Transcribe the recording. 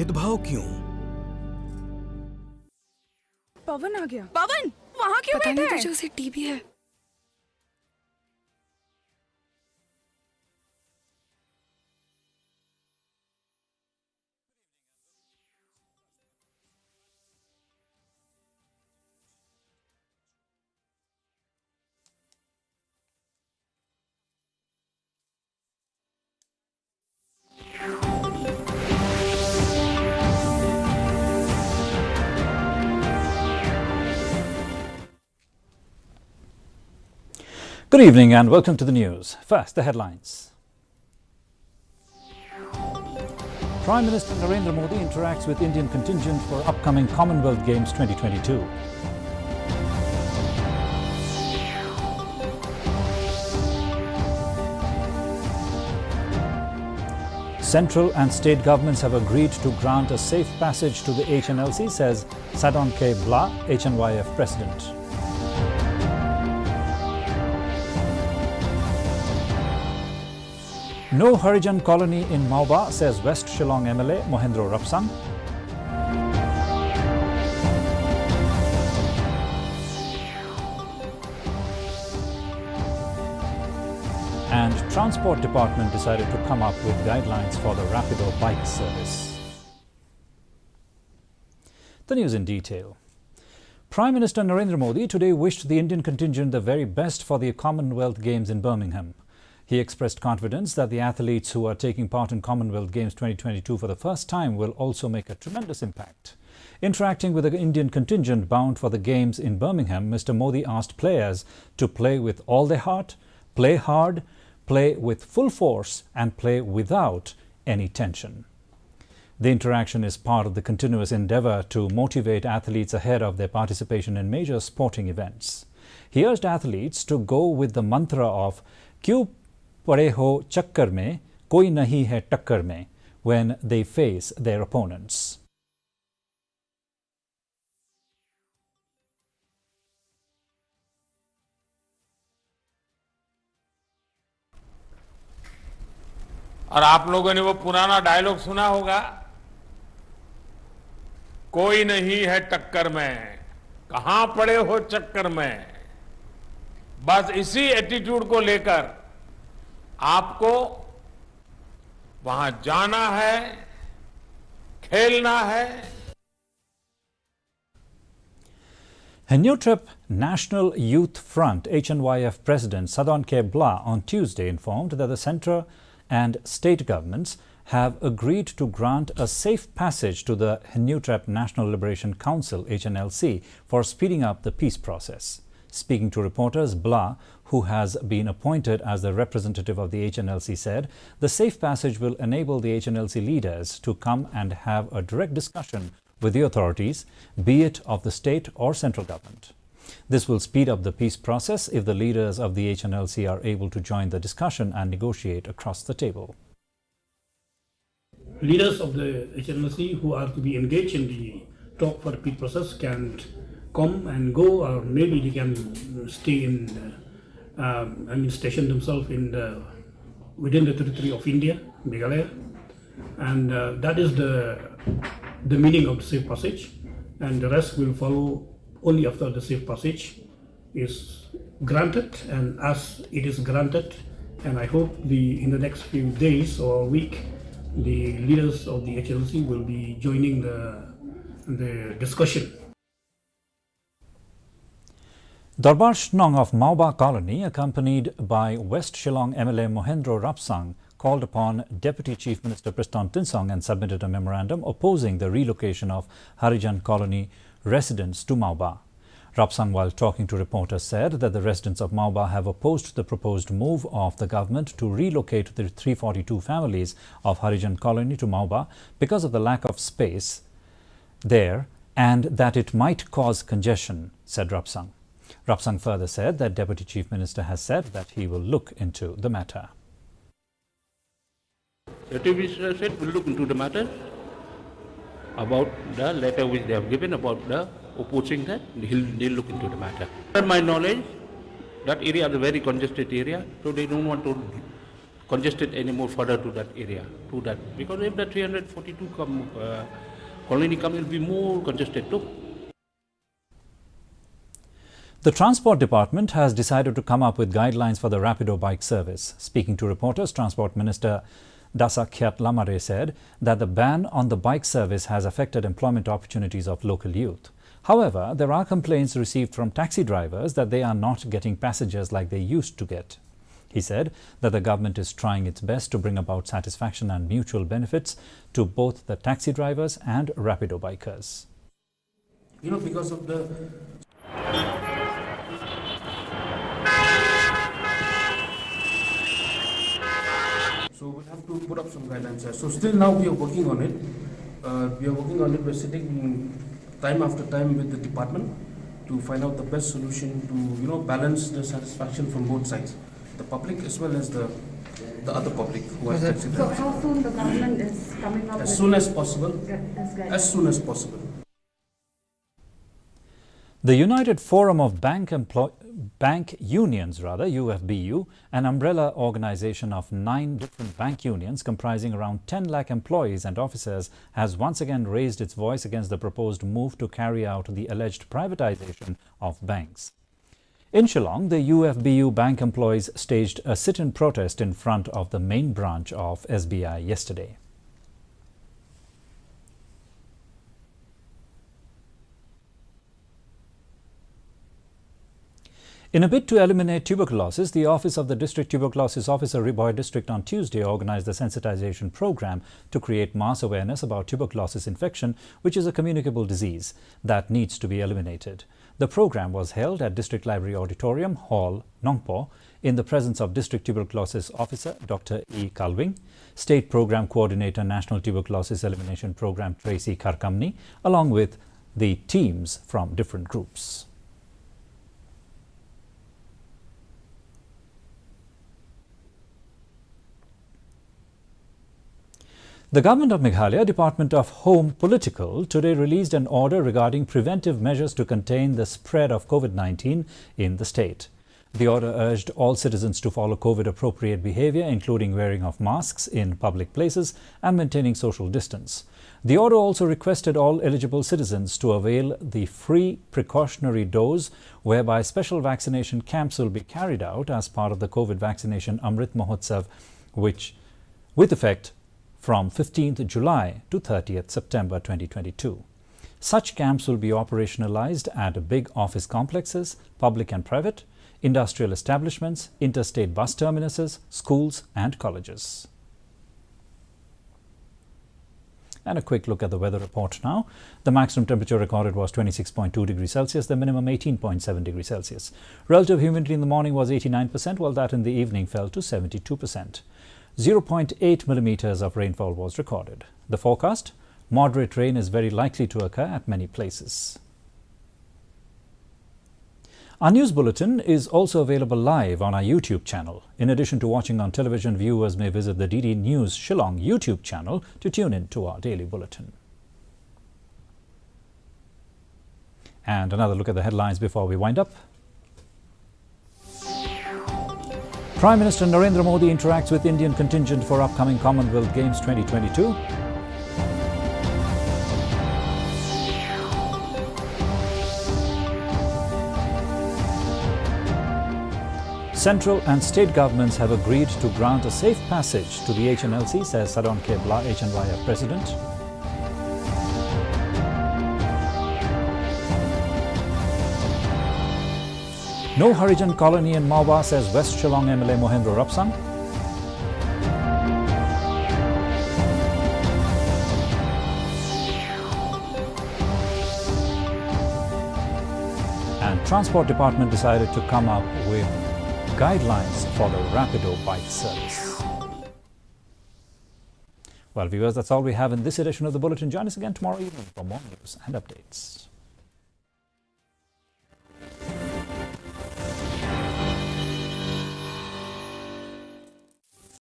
भेदभाव क्यों? पवन आ गया। पवन वहाँ क्यों बैठा है? पता नहीं, तुझे उसे टीबी है। Good evening and welcome to the news. First, the headlines. Prime Minister Narendra Modi interacts with Indian contingent for upcoming Commonwealth Games 2022. Central and state governments have agreed to grant a safe passage to the HNLC, says Sadon K. Bla, HNYF President. No Harijan colony in Mauba, says West Shillong MLA Mohendro Rapsang. And Transport Department decided to come up with guidelines for the Rapido bike service. The news in detail. Prime Minister Narendra Modi today wished the Indian contingent the very best for the Commonwealth Games in Birmingham. He expressed confidence that the athletes who are taking part in Commonwealth Games 2022 for the first time will also make a tremendous impact. Interacting with the Indian contingent bound for the Games in Birmingham, Mr. Modi asked players to play with all their heart, play hard, play with full force and play without any tension. The interaction is part of the continuous endeavour to motivate athletes ahead of their participation in major sporting events. He urged athletes to go with the mantra of "Kyun पड़े हो चक्कर में कोई नहीं है टक्कर में" when they face their opponents. और आप लोगों ने वो पुराना डायलॉग सुना होगा, कोई नहीं है टक्कर में, कहां पड़े हो चक्कर में। बस इसी एटीट्यूड को लेकर आपको वहां जाना है, खेलना है। Henneutrep National Youth Front HNYF President Sadon K. Bla on Tuesday informed that the centre and state governments have agreed to grant a safe passage to the Henneutrep National Liberation Council HNLC for speeding up the peace process. Speaking to reporters, Bla, who has been appointed as the representative of the HNLC, said the safe passage will enable the HNLC leaders to come and have a direct discussion with the authorities, be it of the state or central government. This will speed up the peace process if the leaders of the HNLC are able to join the discussion and negotiate across the table. Leaders of the HNLC who are to be engaged in the talk for the peace process can come and go, or maybe they can stay in, station themselves in within the territory of India, Meghalaya, and that is the meaning of the safe passage, and the rest will follow only after the safe passage is granted, and as it is granted, and I hope in the next few days or week, the leaders of the HLC will be joining the discussion. Darbar Shnong of Mauba Colony, accompanied by West Shillong MLA Mohendro Rapsang, called upon Deputy Chief Minister Priston Tinsong and submitted a memorandum opposing the relocation of Harijan Colony residents to Mauba. Rapsang, while talking to reporters, said that the residents of Mauba have opposed the proposed move of the government to relocate the 342 families of Harijan Colony to Mauba because of the lack of space there and that it might cause congestion, said Rapsang. Rapsang further said that Deputy Chief Minister has said that he will look into the matter. The Chief Minister said we'll look into the matter about the letter which they have given about the opposing that. They'll look into the matter. To my knowledge, that area is a very congested area, so they don't want to congested anymore further to that area, because if the 342 colony come, it will be more congested too. The Transport Department has decided to come up with guidelines for the Rapido bike service. Speaking to reporters, Transport Minister Dasakyat Lamare said that the ban on the bike service has affected employment opportunities of local youth. However, there are complaints received from taxi drivers that they are not getting passengers like they used to get. He said that the government is trying its best to bring about satisfaction and mutual benefits to both the taxi drivers and Rapido bikers. Because of the so we'll have to put up some guidelines. So still now we are working on it. We're sitting time after time with the department to find out the best solution to balance the satisfaction from both sides, the public as well as the other public who are taxi drivers. So how soon the government is coming up as soon as possible. As soon as possible. The United Forum of Bank Unions, UFBU, an umbrella organization of 9 different bank unions comprising around 10 lakh employees and officers, has once again raised its voice against the proposed move to carry out the alleged privatization of banks. In Shillong, the UFBU bank employees staged a sit-in protest in front of the main branch of SBI yesterday. In a bid to eliminate tuberculosis, the Office of the District Tuberculosis Officer, Riboy District, on Tuesday organized a sensitization program to create mass awareness about tuberculosis infection, which is a communicable disease that needs to be eliminated. The program was held at District Library Auditorium Hall, Nongpo, in the presence of District Tuberculosis Officer Dr. E. Kalwing, State Program Coordinator, National Tuberculosis Elimination Program Tracy Karkamni, along with the teams from different groups. The Government of Meghalaya Department of Home Political today released an order regarding preventive measures to contain the spread of COVID-19 in the state. The order urged all citizens to follow COVID-appropriate behavior, including wearing of masks in public places and maintaining social distance. The order also requested all eligible citizens to avail the free precautionary dose, whereby special vaccination camps will be carried out as part of the COVID vaccination Amrit Mahotsav, which, with effect from 15th July to 30th September 2022. Such camps will be operationalized at big office complexes, public and private, industrial establishments, interstate bus terminuses, schools and colleges. And a quick look at the weather report now. The maximum temperature recorded was 26.2 degrees Celsius, the minimum 18.7 degrees Celsius. Relative humidity in the morning was 89%, while that in the evening fell to 72%. 0.8 millimeters of rainfall was recorded. The forecast: moderate rain is very likely to occur at many places. Our news bulletin is also available live on our YouTube channel. In addition to watching on television, viewers may visit the DD News Shillong YouTube channel to tune in to our daily bulletin. And another look at the headlines before we wind up. Prime Minister Narendra Modi interacts with Indian contingent for upcoming Commonwealth Games 2022. Central and state governments have agreed to grant a safe passage to the HNLC, says Sadon Kebla, HNYF President. No Harijan colony in Mawa, says West Shillong MLA Mohendra Rapsang. And Transport Department decided to come up with guidelines for the Rapido bike service. Well, viewers, that's all we have in this edition of the Bulletin. Join us again tomorrow evening for more news and updates.